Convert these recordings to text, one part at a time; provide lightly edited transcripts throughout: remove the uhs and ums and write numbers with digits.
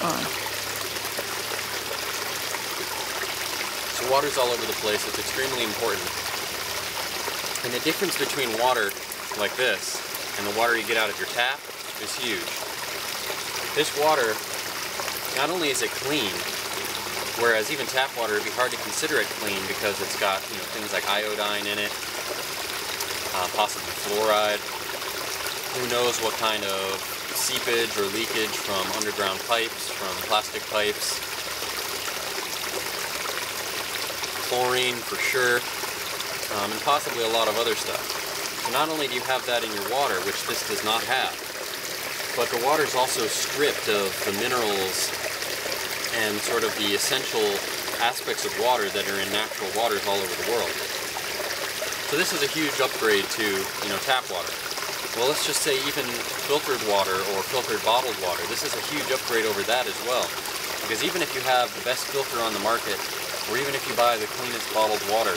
on. So water's all over the place. It's extremely important. And the difference between water like this and the water you get out of your tap is huge. This water, not only is it clean, whereas even tap water, it'd be hard to consider it clean because it's got, you know, things like iodine in it, possibly fluoride. Who knows what kind of seepage or leakage from underground pipes, from plastic pipes. Chlorine for sure, and possibly a lot of other stuff. So not only do you have that in your water, which this does not have, but the water is also stripped of the minerals and sort of the essential aspects of water that are in natural waters all over the world. So this is a huge upgrade to, you know, tap water. Well, let's just say even filtered water or filtered bottled water, this is a huge upgrade over that as well. Because even if you have the best filter on the market, or even if you buy the cleanest bottled water,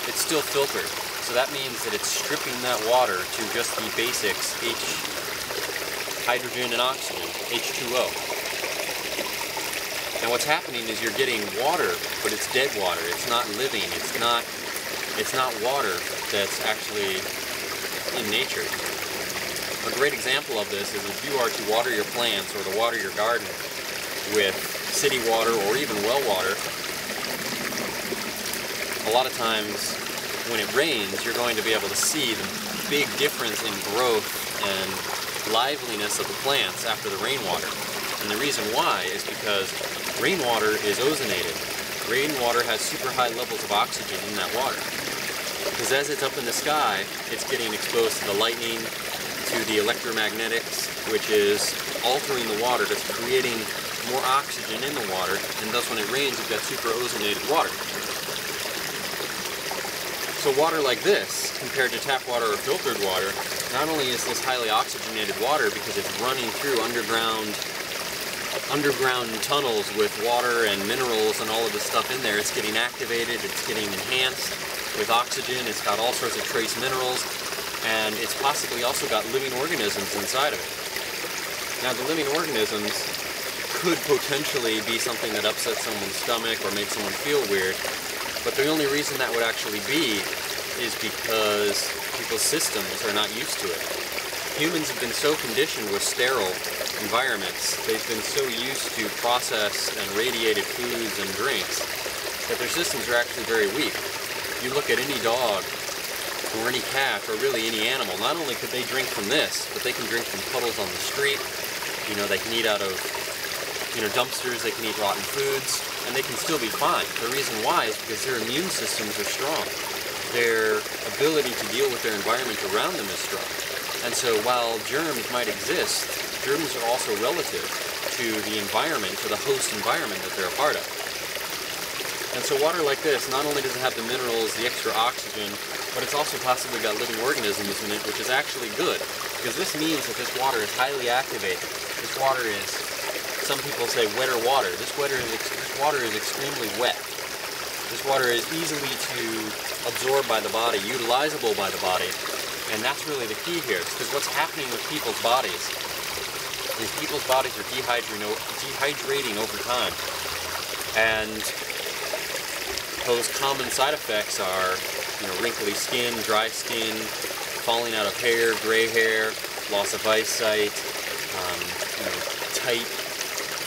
it's still filtered. So that means that it's stripping that water to just the basics, hydrogen and oxygen, H2O. And what's happening is you're getting water, but it's dead water. It's not living. It's not water that's actually in nature. A great example of this is if you are to water your plants or to water your garden with city water or even well water, a lot of times when it rains, you're going to be able to see the big difference in growth and liveliness of the plants after the rainwater. And the reason why is because rainwater is ozonated. Rainwater has super high levels of oxygen in that water. Because as it's up in the sky, it's getting exposed to the lightning, to the electromagnetics, which is altering the water, that's creating more oxygen in the water, and thus when it rains, you've got super ozonated water. So water like this, compared to tap water or filtered water, not only is this highly oxygenated water because it's running through underground tunnels with water and minerals and all of this stuff in there, it's getting activated, it's getting enhanced with oxygen, it's got all sorts of trace minerals, and it's possibly also got living organisms inside of it. Now the living organisms could potentially be something that upsets someone's stomach or makes someone feel weird, but the only reason that would actually be is because people's systems are not used to it. Humans have been so conditioned with sterile environments, they've been so used to processed and radiated foods and drinks, that their systems are actually very weak. You look at any dog or any cat or really any animal, not only could they drink from this, but they can drink from puddles on the street. You know, they can eat out of, you know, dumpsters, they can eat rotten foods, and they can still be fine. The reason why is because their immune systems are strong. Their ability to deal with their environment around them is strong. And so while germs might exist, germs are also relative to the environment, to the host environment that they're a part of. And so water like this, not only does it have the minerals, the extra oxygen, but it's also possibly got living organisms in it, which is actually good, because this means that this water is highly activated. This water is, some people say, wetter water. This water is extremely wet. This water is easily to absorb by the body, utilizable by the body, and that's really the key here, because what's happening with people's bodies is people's bodies are dehydrating over time, and those common side effects are, you know, wrinkly skin, dry skin, falling out of hair, gray hair, loss of eyesight, you know, tight,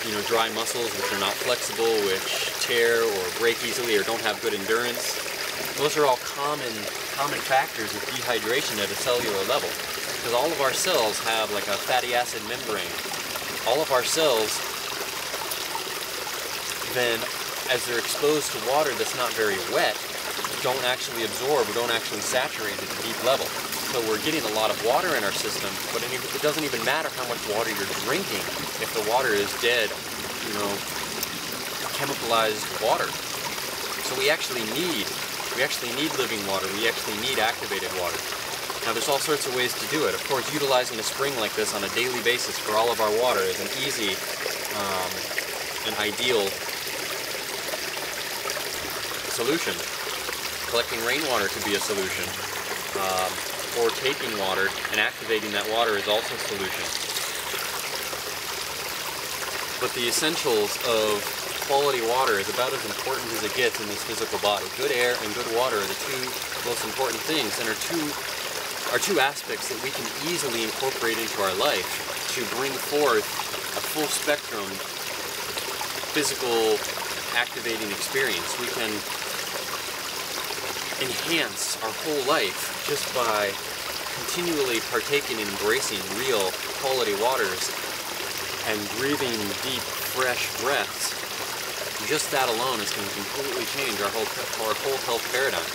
you know, dry muscles which are not flexible, which tear or break easily or don't have good endurance. Those are all common factors of dehydration at a cellular level, because all of our cells have like a fatty acid membrane. All of our cells then, as they're exposed to water that's not very wet, don't actually absorb or don't actually saturate at a deep level. So we're getting a lot of water in our system, but it doesn't even matter how much water you're drinking if the water is dead, you know, chemicalized water. So we actually need living water. We actually need activated water. Now there's all sorts of ways to do it. Of course, utilizing a spring like this on a daily basis for all of our water is an easy and ideal solution. Collecting rainwater could be a solution. Or taking water and activating that water is also a solution. But the essentials of quality water is about as important as it gets in this physical body. Good air and good water are the two most important things, and are two aspects that we can easily incorporate into our life to bring forth a full spectrum physical activating experience. We can enhance our whole life just by continually partaking and embracing real quality waters and breathing deep, fresh breaths. Just that alone is going to completely change our whole health paradigm.